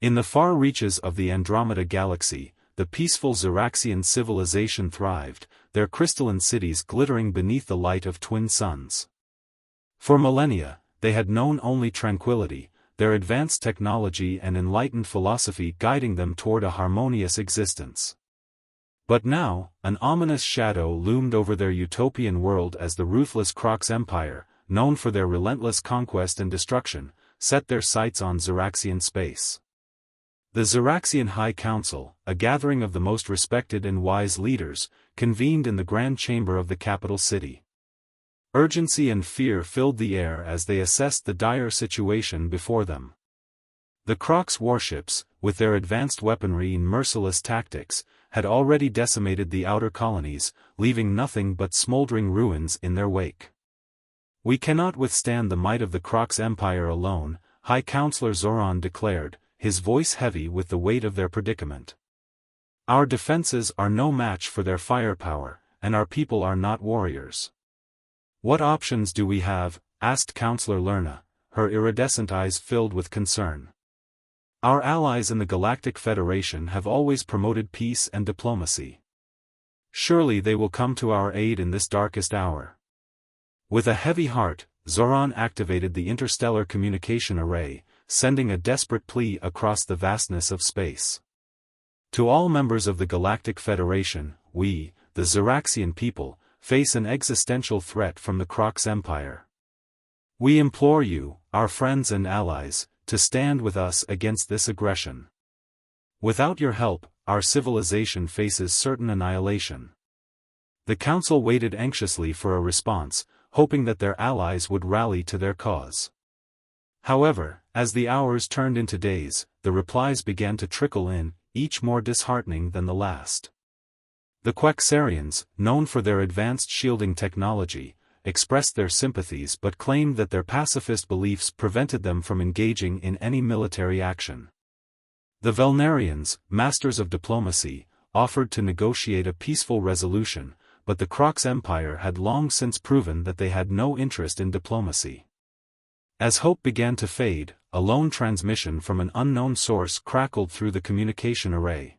In the far reaches of the Andromeda Galaxy, the peaceful Ziraxian civilization thrived, their crystalline cities glittering beneath the light of twin suns. For millennia, they had known only tranquility, their advanced technology and enlightened philosophy guiding them toward a harmonious existence. But now, an ominous shadow loomed over their utopian world as the ruthless Crox Empire, known for their relentless conquest and destruction, set their sights on Ziraxian space. The Ziraxian High Council, a gathering of the most respected and wise leaders, convened in the grand chamber of the capital city. Urgency and fear filled the air as they assessed the dire situation before them. The Crox warships, with their advanced weaponry and merciless tactics, had already decimated the outer colonies, leaving nothing but smoldering ruins in their wake. "We cannot withstand the might of the Crox Empire alone," High Counselor Zoran declared, his voice heavy with the weight of their predicament. "Our defenses are no match for their firepower, and our people are not warriors." "What options do we have?" asked Counselor Lerna, her iridescent eyes filled with concern. "Our allies in the Galactic Federation have always promoted peace and diplomacy. Surely they will come to our aid in this darkest hour." With a heavy heart, Zoran activated the interstellar communication array, sending a desperate plea across the vastness of space. "To all members of the Galactic Federation, we, the Ziraxian people, face an existential threat from the Crox Empire. We implore you, our friends and allies, to stand with us against this aggression. Without your help, our civilization faces certain annihilation." The Council waited anxiously for a response, hoping that their allies would rally to their cause. However, as the hours turned into days, the replies began to trickle in, each more disheartening than the last. The Quaxarians, known for their advanced shielding technology, expressed their sympathies but claimed that their pacifist beliefs prevented them from engaging in any military action. The Velnarians, masters of diplomacy, offered to negotiate a peaceful resolution, but the Crox Empire had long since proven that they had no interest in diplomacy. As hope began to fade, a lone transmission from an unknown source crackled through the communication array.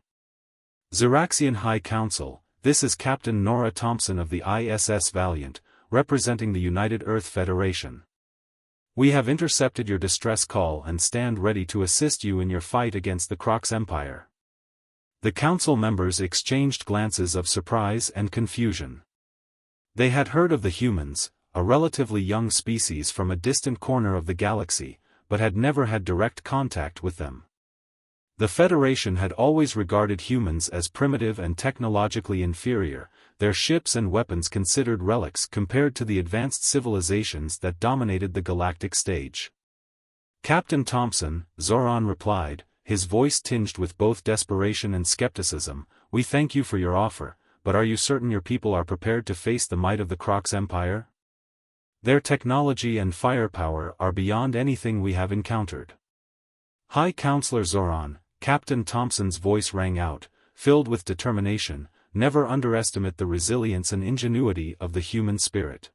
"Ziraxian High Council, this is Captain Nora Thompson of the ISS Valiant, representing the United Earth Federation. We have intercepted your distress call and stand ready to assist you in your fight against the Crox Empire." The council members exchanged glances of surprise and confusion. They had heard of the humans, a relatively young species from a distant corner of the galaxy, but had never had direct contact with them. The Federation had always regarded humans as primitive and technologically inferior, their ships and weapons considered relics compared to the advanced civilizations that dominated the galactic stage. "Captain Thompson," Zoran replied, his voice tinged with both desperation and skepticism, "we thank you for your offer, but are you certain your people are prepared to face the might of the Crox Empire? Their technology and firepower are beyond anything we have encountered." "High Counselor Zoran," Captain Thompson's voice rang out, filled with determination, "never underestimate the resilience and ingenuity of the human spirit.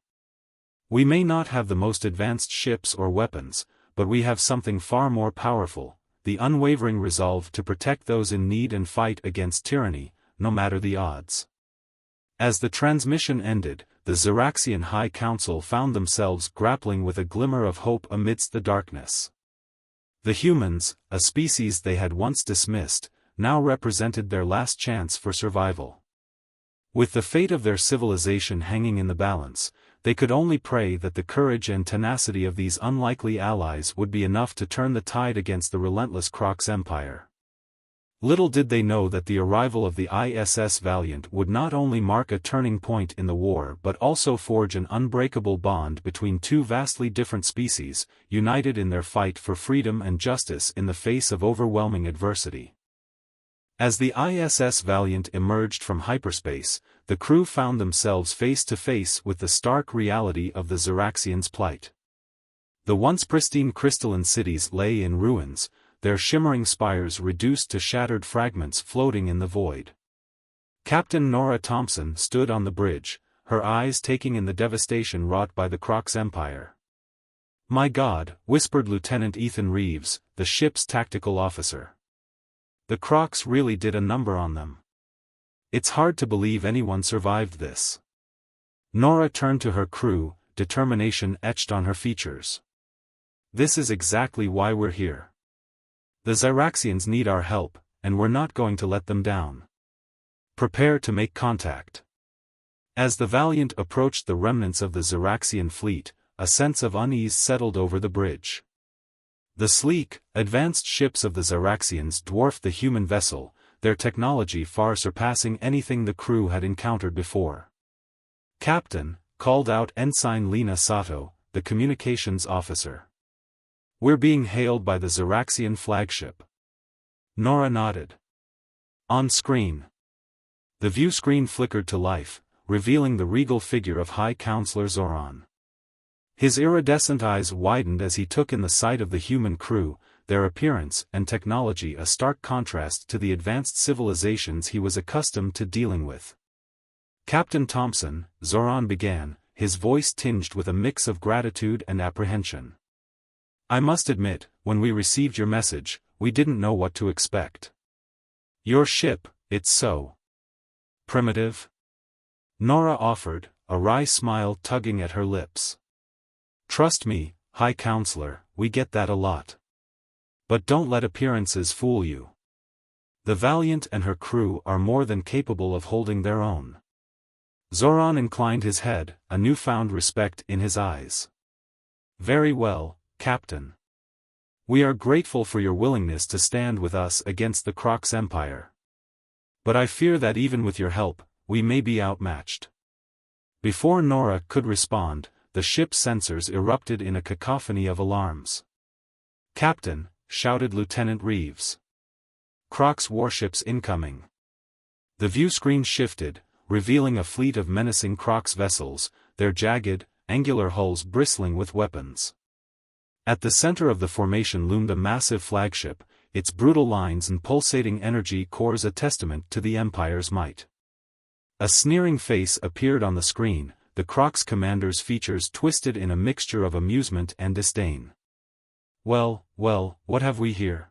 We may not have the most advanced ships or weapons, but we have something far more powerful, the unwavering resolve to protect those in need and fight against tyranny, no matter the odds." As the transmission ended, the Ziraxian High Council found themselves grappling with a glimmer of hope amidst the darkness. The humans, a species they had once dismissed, now represented their last chance for survival. With the fate of their civilization hanging in the balance, they could only pray that the courage and tenacity of these unlikely allies would be enough to turn the tide against the relentless Crox Empire. Little did they know that the arrival of the ISS Valiant would not only mark a turning point in the war but also forge an unbreakable bond between two vastly different species, united in their fight for freedom and justice in the face of overwhelming adversity. As the ISS Valiant emerged from hyperspace, the crew found themselves face to face with the stark reality of the Ziraxians' plight. The once pristine crystalline cities lay in ruins, their shimmering spires reduced to shattered fragments floating in the void. Captain Nora Thompson stood on the bridge, her eyes taking in the devastation wrought by the Crox Empire. "My God," whispered Lieutenant Ethan Reeves, the ship's tactical officer. The Crocs really did a number on them. It's hard to believe anyone survived this. Nora turned to her crew, determination etched on her features. This is exactly why we're here. The Zyraxians need our help, and we're not going to let them down. Prepare to make contact. As the Valiant approached the remnants of the Zyraxian fleet, a sense of unease settled over the bridge. The sleek, advanced ships of the Zyraxians dwarfed the human vessel, their technology far surpassing anything the crew had encountered before. "Captain," called out Ensign Lena Sato, the communications officer. "We're being hailed by the Zyraxian flagship." Nora nodded. On screen. The view screen flickered to life, revealing the regal figure of High Counselor Zoran. His iridescent eyes widened as he took in the sight of the human crew, their appearance and technology a stark contrast to the advanced civilizations he was accustomed to dealing with. "Captain Thompson," Zoran began, his voice tinged with a mix of gratitude and apprehension. "I must admit, when we received your message, we didn't know what to expect. Your ship, it's so primitive?" Nora offered, a wry smile tugging at her lips. "Trust me, High Counselor, we get that a lot. But don't let appearances fool you. The Valiant and her crew are more than capable of holding their own." Zoran inclined his head, a newfound respect in his eyes. "Very well, Captain. We are grateful for your willingness to stand with us against the Crocs Empire. But I fear that even with your help, we may be outmatched." Before Nora could respond, the ship's sensors erupted in a cacophony of alarms. "Captain," shouted Lieutenant Reeves. "Crocs warships incoming." The view screen shifted, revealing a fleet of menacing Crocs vessels, their jagged, angular hulls bristling with weapons. At the center of the formation loomed a massive flagship, its brutal lines and pulsating energy cores a testament to the Empire's might. A sneering face appeared on the screen, the Crocs commander's features twisted in a mixture of amusement and disdain. Well, what have we here?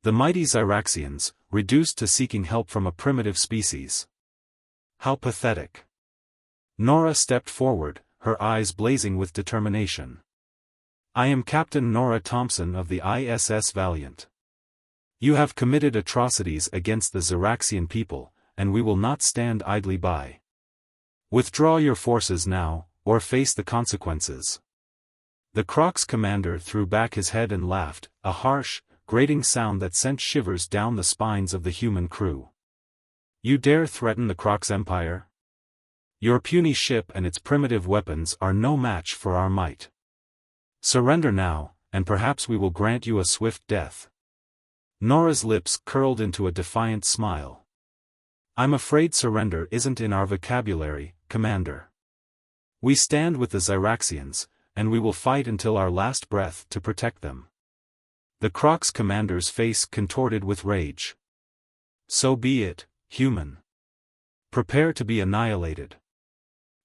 The mighty Zyraxians, reduced to seeking help from a primitive species. How pathetic." Nora stepped forward, her eyes blazing with determination. "I am Captain Nora Thompson of the ISS Valiant. You have committed atrocities against the Zyraxian people, and we will not stand idly by. Withdraw your forces now, or face the consequences." The Crocs commander threw back his head and laughed, a harsh, grating sound that sent shivers down the spines of the human crew. "You dare threaten the Crocs Empire? Your puny ship and its primitive weapons are no match for our might. Surrender now, and perhaps we will grant you a swift death." Nora's lips curled into a defiant smile. "I'm afraid surrender isn't in our vocabulary, Commander. We stand with the Zyraxians, and we will fight until our last breath to protect them." The Crocs commander's face contorted with rage. "So be it, human. Prepare to be annihilated."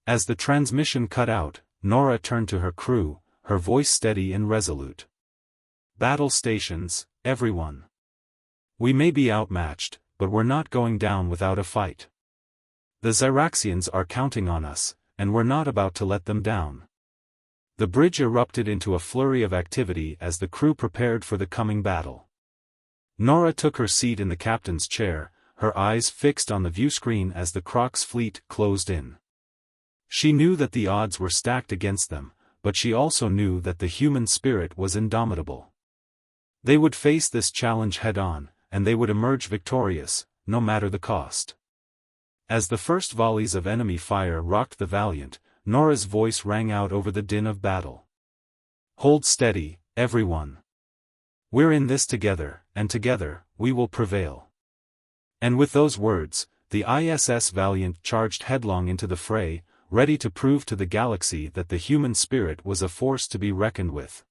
As the transmission cut out, Nora turned to her crew, her voice steady and resolute. "Battle stations, everyone. We may be outmatched, but we're not going down without a fight. The Zyraxians are counting on us, and we're not about to let them down." The bridge erupted into a flurry of activity as the crew prepared for the coming battle. Nora took her seat in the captain's chair, her eyes fixed on the view screen as the Crocs fleet closed in. She knew that the odds were stacked against them, but she also knew that the human spirit was indomitable. They would face this challenge head-on, and they would emerge victorious, no matter the cost. As the first volleys of enemy fire rocked the Valiant, Nora's voice rang out over the din of battle. "Hold steady, everyone. We're in this together, and together, we will prevail." And with those words, the ISS Valiant charged headlong into the fray, ready to prove to the galaxy that the human spirit was a force to be reckoned with.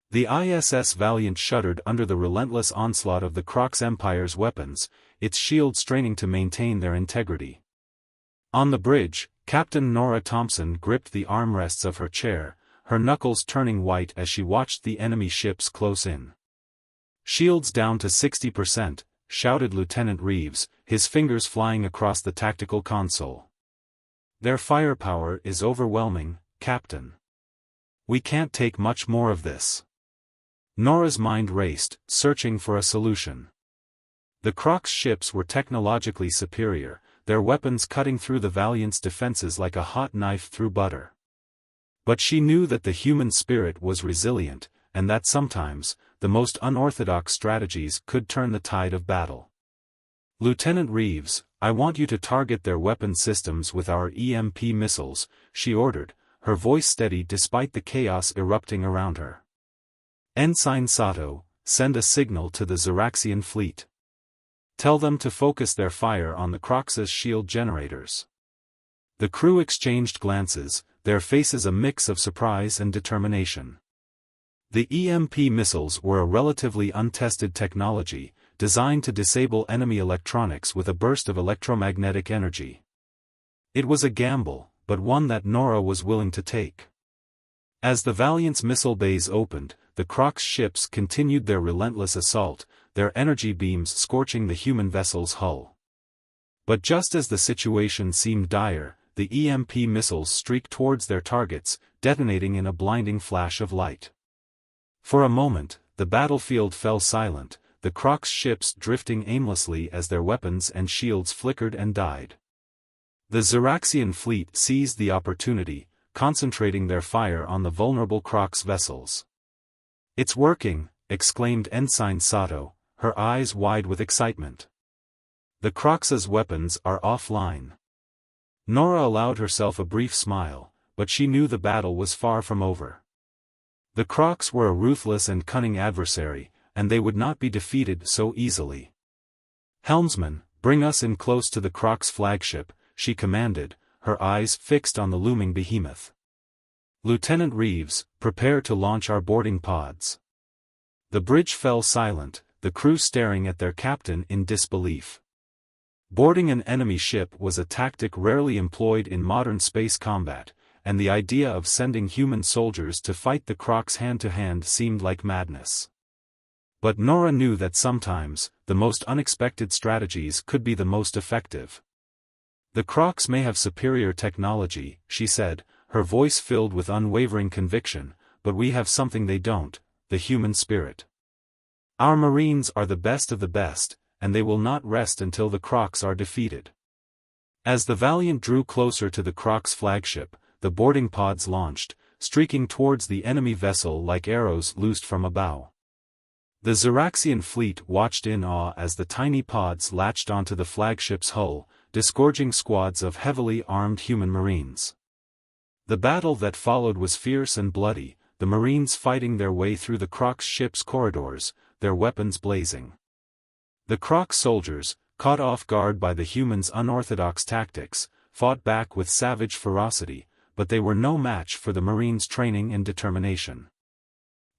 The ISS Valiant shuddered under the relentless onslaught of the Crocs Empire's weapons, its shield straining to maintain their integrity. On the bridge, Captain Nora Thompson gripped the armrests of her chair, her knuckles turning white as she watched the enemy ships close in. "Shields down to 60%, shouted Lieutenant Reeves, his fingers flying across the tactical console. "Their firepower is overwhelming, Captain. We can't take much more of this." Nora's mind raced, searching for a solution. The Croc's ships were technologically superior, their weapons cutting through the Valiant's defenses like a hot knife through butter. But she knew that the human spirit was resilient, and that sometimes, the most unorthodox strategies could turn the tide of battle. "Lieutenant Reeves, I want you to target their weapon systems with our EMP missiles," she ordered, her voice steady despite the chaos erupting around her. "Ensign Sato, send a signal to the Zeraxian fleet. Tell them to focus their fire on the Crocs' shield generators." The crew exchanged glances, their faces a mix of surprise and determination. The EMP missiles were a relatively untested technology, designed to disable enemy electronics with a burst of electromagnetic energy. It was a gamble, but one that Nora was willing to take. As the Valiant's missile bays opened, the Croc's ships continued their relentless assault, their energy beams scorching the human vessel's hull. But just as the situation seemed dire, the EMP missiles streaked towards their targets, detonating in a blinding flash of light. For a moment, the battlefield fell silent, the Croc's ships drifting aimlessly as their weapons and shields flickered and died. The Zeraxian fleet seized the opportunity, concentrating their fire on the vulnerable Croc's vessels. "It's working," exclaimed Ensign Sato, her eyes wide with excitement. "The Croc's weapons are offline." Nora allowed herself a brief smile, but she knew the battle was far from over. The Crocs were a ruthless and cunning adversary, and they would not be defeated so easily. "Helmsman, bring us in close to the Croc's flagship," she commanded, her eyes fixed on the looming behemoth. "Lieutenant Reeves, prepare to launch our boarding pods." The bridge fell silent, the crew staring at their captain in disbelief. Boarding an enemy ship was a tactic rarely employed in modern space combat, and the idea of sending human soldiers to fight the Crocs hand-to-hand seemed like madness. But Nora knew that sometimes, the most unexpected strategies could be the most effective. "The Crocs may have superior technology," she said, her voice filled with unwavering conviction, "but we have something they don't, the human spirit. Our Marines are the best of the best, and they will not rest until the Crocs are defeated." As the Valiant drew closer to the Croc's flagship, the boarding pods launched, streaking towards the enemy vessel like arrows loosed from a bow. The Zeraxian fleet watched in awe as the tiny pods latched onto the flagship's hull, disgorging squads of heavily armed human Marines. The battle that followed was fierce and bloody, the Marines fighting their way through the Croc's ship's corridors, their weapons blazing. The Croc soldiers, caught off guard by the humans' unorthodox tactics, fought back with savage ferocity, but they were no match for the Marines' training and determination.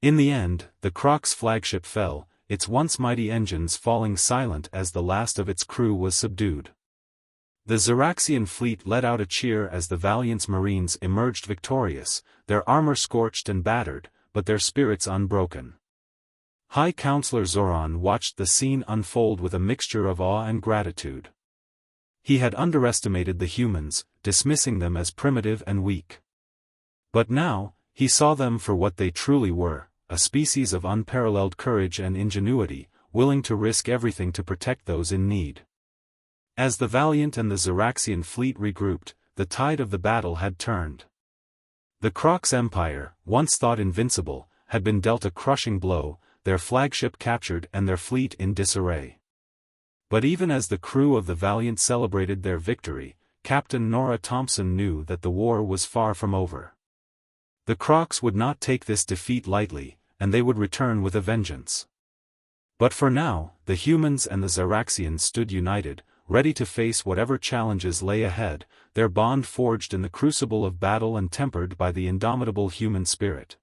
In the end, the Croc's flagship fell, its once mighty engines falling silent as the last of its crew was subdued. The Zeraxian fleet let out a cheer as the Valiant's Marines emerged victorious, their armor scorched and battered, but their spirits unbroken. High Counselor Zoran watched the scene unfold with a mixture of awe and gratitude. He had underestimated the humans, dismissing them as primitive and weak. But now, he saw them for what they truly were, a species of unparalleled courage and ingenuity, willing to risk everything to protect those in need. As the Valiant and the Zeraxian fleet regrouped, the tide of the battle had turned. The Croc's empire, once thought invincible, had been dealt a crushing blow, their flagship captured and their fleet in disarray. But even as the crew of the Valiant celebrated their victory, Captain Nora Thompson knew that the war was far from over. The Crocs would not take this defeat lightly, and they would return with a vengeance. But for now, the humans and the Zeraxians stood united, ready to face whatever challenges lay ahead, their bond forged in the crucible of battle and tempered by the indomitable human spirit.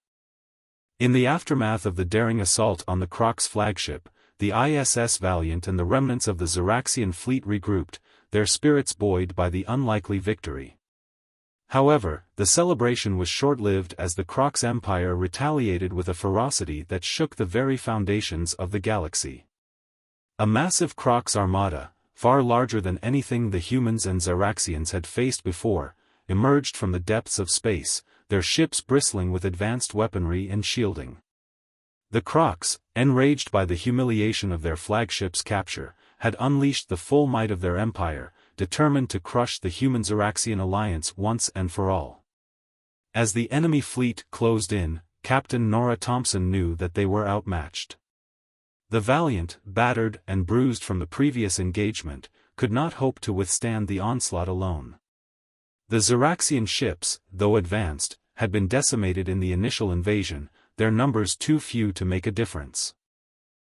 In the aftermath of the daring assault on the Croc's flagship, the ISS Valiant and the remnants of the Zeraxian fleet regrouped, their spirits buoyed by the unlikely victory. However, the celebration was short-lived as the Croc's empire retaliated with a ferocity that shook the very foundations of the galaxy. A massive Croc's armada, far larger than anything the humans and Zaraxians had faced before, emerged from the depths of space, their ships bristling with advanced weaponry and shielding. The Crocs, enraged by the humiliation of their flagship's capture, had unleashed the full might of their empire, determined to crush the human-Zaraxian alliance once and for all. As the enemy fleet closed in, Captain Nora Thompson knew that they were outmatched. The Valiant, battered and bruised from the previous engagement, could not hope to withstand the onslaught alone. The Zaraxian ships, though advanced, had been decimated in the initial invasion, their numbers too few to make a difference.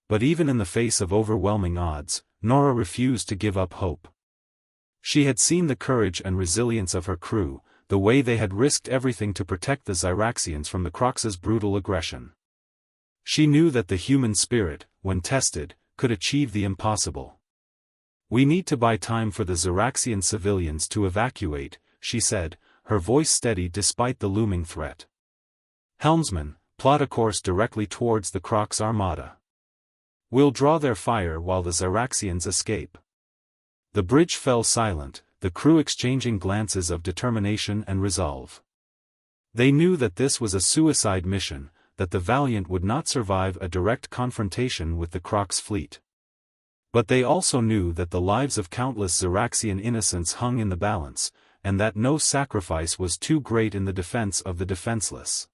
But even in the face of overwhelming odds, Nora refused to give up hope. She had seen the courage and resilience of her crew, the way they had risked everything to protect the Zaraxians from the Crocs' brutal aggression. She knew that the human spirit, when tested, could achieve the impossible. "We need to buy time for the Zaraxian civilians to evacuate," she said, her voice steady despite the looming threat. "Helmsman, plot a course directly towards the Croc's armada. We'll draw their fire while the Zaraxians escape." The bridge fell silent, the crew exchanging glances of determination and resolve. They knew that this was a suicide mission, that the Valiant would not survive a direct confrontation with the Croc's fleet. But they also knew that the lives of countless Zaraxian innocents hung in the balance, and that no sacrifice was too great in the defense of the defenseless.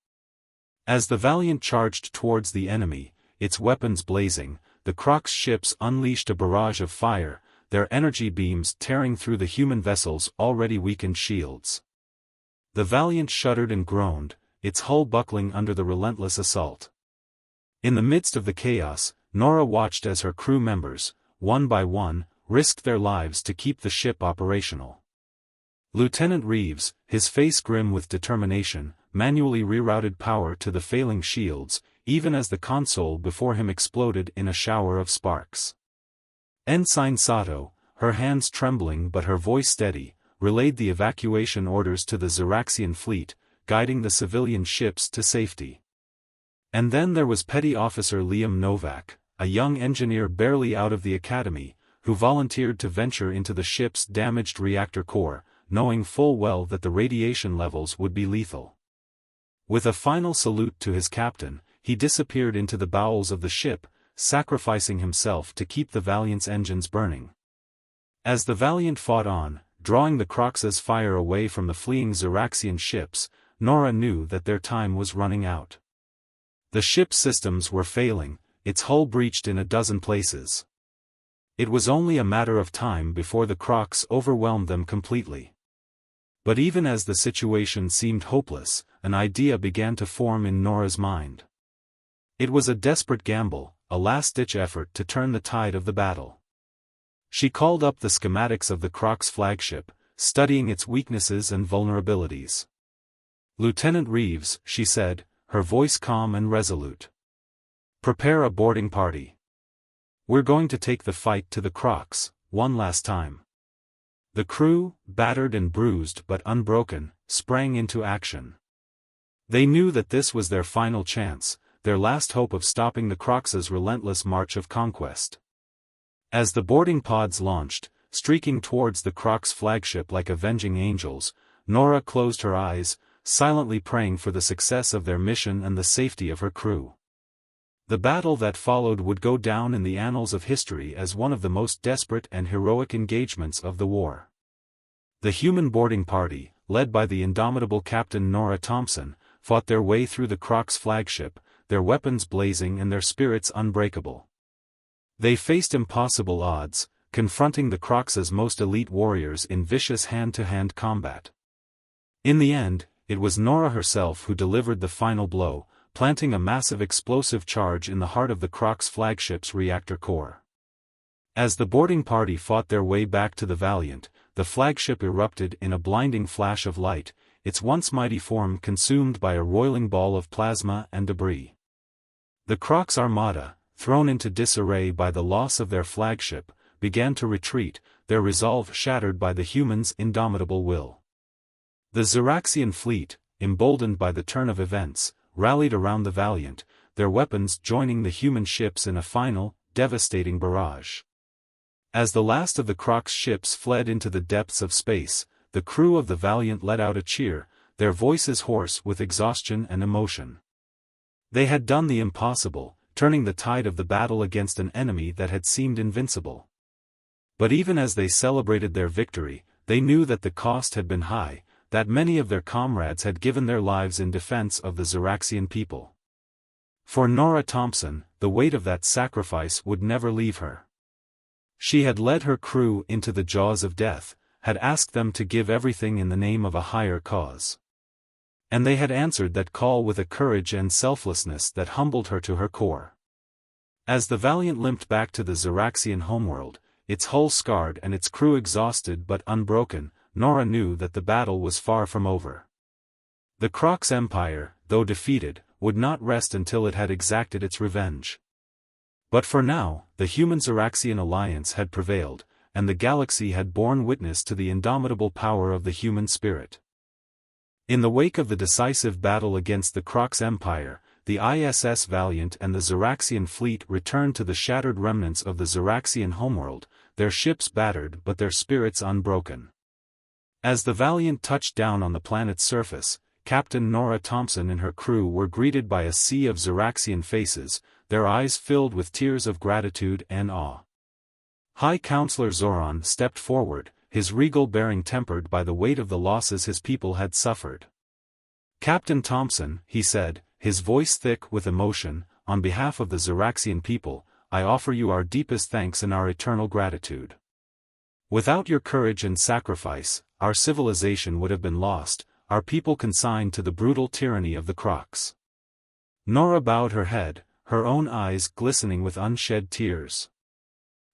As the Valiant charged towards the enemy, its weapons blazing, the Croc's ships unleashed a barrage of fire, their energy beams tearing through the human vessels' already weakened shields. The Valiant shuddered and groaned, its hull buckling under the relentless assault. In the midst of the chaos, Nora watched as her crew members, one by one, risked their lives to keep the ship operational. Lieutenant Reeves, his face grim with determination, manually rerouted power to the failing shields, even as the console before him exploded in a shower of sparks. Ensign Sato, her hands trembling but her voice steady, relayed the evacuation orders to the Zaraxian fleet, guiding the civilian ships to safety. And then there was Petty Officer Liam Novak, a young engineer barely out of the academy, who volunteered to venture into the ship's damaged reactor core, knowing full well that the radiation levels would be lethal. With a final salute to his captain, he disappeared into the bowels of the ship, sacrificing himself to keep the Valiant's engines burning. As the Valiant fought on, drawing the Crocs' fire away from the fleeing Zaraxian ships, Nora knew that their time was running out. The ship's systems were failing, its hull breached in a dozen places. It was only a matter of time before the Crocs overwhelmed them completely. But even as the situation seemed hopeless, an idea began to form in Nora's mind. It was a desperate gamble, a last-ditch effort to turn the tide of the battle. She called up the schematics of the Croc's flagship, studying its weaknesses and vulnerabilities. "Lieutenant Reeves," she said, her voice calm and resolute. "Prepare a boarding party. We're going to take the fight to the Crocs, one last time." The crew, battered and bruised but unbroken, sprang into action. They knew that this was their final chance, their last hope of stopping the Crocs' relentless march of conquest. As the boarding pods launched, streaking towards the Croc's flagship like avenging angels, Nora closed her eyes, silently praying for the success of their mission and the safety of her crew. The battle that followed would go down in the annals of history as one of the most desperate and heroic engagements of the war. The human boarding party, led by the indomitable Captain Nora Thompson, fought their way through the Croc's flagship, their weapons blazing and their spirits unbreakable. They faced impossible odds, confronting the Crocs' most elite warriors in vicious hand-to-hand combat. In the end, it was Nora herself who delivered the final blow, planting a massive explosive charge in the heart of the Croc's flagship's reactor core. As the boarding party fought their way back to the Valiant, the flagship erupted in a blinding flash of light, its once mighty form consumed by a roiling ball of plasma and debris. The Croc's armada, thrown into disarray by the loss of their flagship, began to retreat, their resolve shattered by the humans' indomitable will. The Ziraxian fleet, emboldened by the turn of events, rallied around the Valiant, their weapons joining the human ships in a final, devastating barrage. As the last of the Croc's ships fled into the depths of space, the crew of the Valiant let out a cheer, their voices hoarse with exhaustion and emotion. They had done the impossible, turning the tide of the battle against an enemy that had seemed invincible. But even as they celebrated their victory, they knew that the cost had been high, that many of their comrades had given their lives in defense of the Ziraxian people. For Nora Thompson, the weight of that sacrifice would never leave her. She had led her crew into the jaws of death, had asked them to give everything in the name of a higher cause. And they had answered that call with a courage and selflessness that humbled her to her core. As the Valiant limped back to the Ziraxian homeworld, its hull scarred and its crew exhausted but unbroken, Nora knew that the battle was far from over. The Croc's empire, though defeated, would not rest until it had exacted its revenge. But for now, the human Ziraxian alliance had prevailed, and the galaxy had borne witness to the indomitable power of the human spirit. In the wake of the decisive battle against the Croc's empire, the ISS Valiant and the Ziraxian fleet returned to the shattered remnants of the Ziraxian homeworld, their ships battered but their spirits unbroken. As the Valiant touched down on the planet's surface, Captain Nora Thompson and her crew were greeted by a sea of Ziraxian faces, their eyes filled with tears of gratitude and awe. High Counselor Zoran stepped forward, his regal bearing tempered by the weight of the losses his people had suffered. "Captain Thompson," he said, his voice thick with emotion, "on behalf of the Ziraxian people, I offer you our deepest thanks and our eternal gratitude. Without your courage and sacrifice, our civilization would have been lost, our people consigned to the brutal tyranny of the Crocs." Nora bowed her head, her own eyes glistening with unshed tears.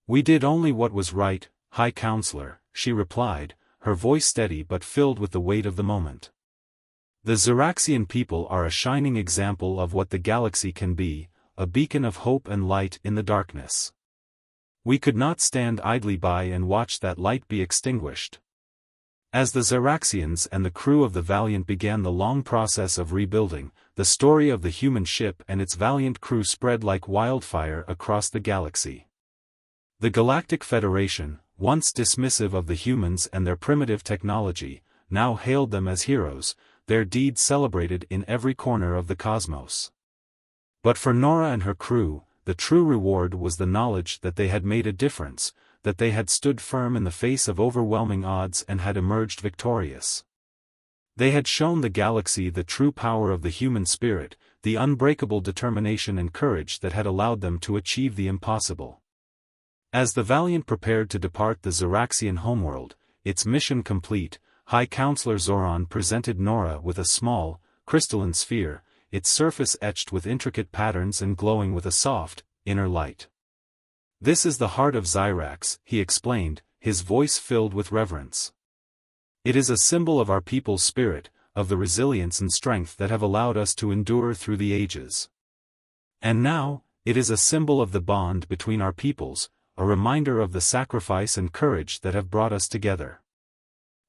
"We did only what was right, High Counselor," she replied, her voice steady but filled with the weight of the moment. "The Ziraxian people are a shining example of what the galaxy can be, a beacon of hope and light in the darkness. We could not stand idly by and watch that light be extinguished." As the Ziraxians and the crew of the Valiant began the long process of rebuilding, the story of the human ship and its valiant crew spread like wildfire across the galaxy. The Galactic Federation, once dismissive of the humans and their primitive technology, now hailed them as heroes, their deeds celebrated in every corner of the cosmos. But for Nora and her crew, the true reward was the knowledge that they had made a difference, that they had stood firm in the face of overwhelming odds and had emerged victorious. They had shown the galaxy the true power of the human spirit, the unbreakable determination and courage that had allowed them to achieve the impossible. As the Valiant prepared to depart the Ziraxian homeworld, its mission complete, High Counselor Zoran presented Nora with a small, crystalline sphere, its surface etched with intricate patterns and glowing with a soft, inner light. "This is the heart of Zirax," he explained, his voice filled with reverence. "It is a symbol of our people's spirit, of the resilience and strength that have allowed us to endure through the ages. And now, it is a symbol of the bond between our peoples, a reminder of the sacrifice and courage that have brought us together."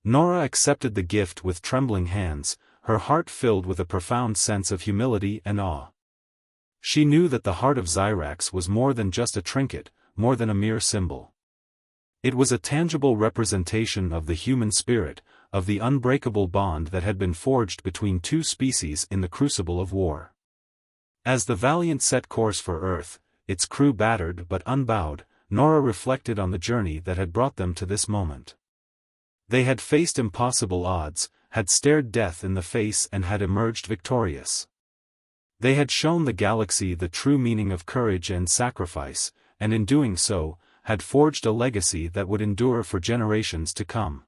Nora accepted the gift with trembling hands, her heart filled with a profound sense of humility and awe. She knew that the heart of Zirax was more than just a trinket, more than a mere symbol. It was a tangible representation of the human spirit, of the unbreakable bond that had been forged between two species in the crucible of war. As the Valiant set course for Earth, its crew battered but unbowed, Nora reflected on the journey that had brought them to this moment. They had faced impossible odds, had stared death in the face and had emerged victorious. They had shown the galaxy the true meaning of courage and sacrifice, and in doing so, had forged a legacy that would endure for generations to come.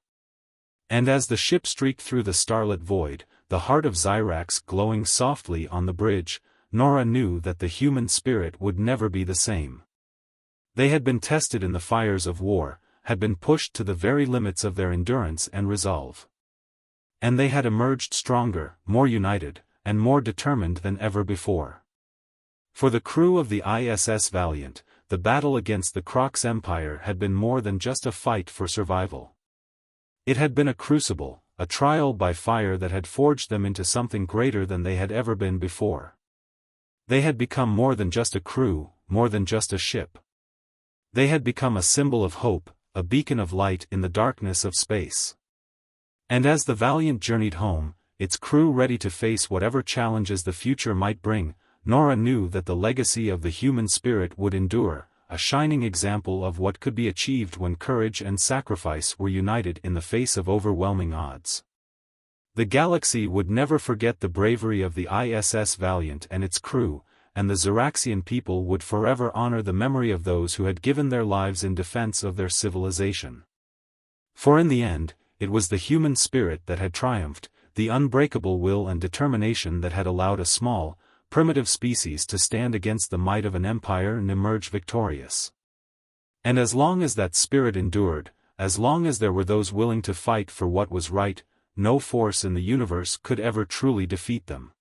And as the ship streaked through the starlit void, the heart of Zirax glowing softly on the bridge, Nora knew that the human spirit would never be the same. They had been tested in the fires of war, had been pushed to the very limits of their endurance and resolve. And they had emerged stronger, more united, and more determined than ever before. For the crew of the ISS Valiant, the battle against the Croc's empire had been more than just a fight for survival. It had been a crucible, a trial by fire that had forged them into something greater than they had ever been before. They had become more than just a crew, more than just a ship. They had become a symbol of hope, a beacon of light in the darkness of space. And as the Valiant journeyed home, its crew ready to face whatever challenges the future might bring, Nora knew that the legacy of the human spirit would endure, a shining example of what could be achieved when courage and sacrifice were united in the face of overwhelming odds. The galaxy would never forget the bravery of the ISS Valiant and its crew, and the Zeraxian people would forever honor the memory of those who had given their lives in defense of their civilization. For in the end, it was the human spirit that had triumphed, the unbreakable will and determination that had allowed a small, primitive species to stand against the might of an empire and emerge victorious. And as long as that spirit endured, as long as there were those willing to fight for what was right, no force in the universe could ever truly defeat them.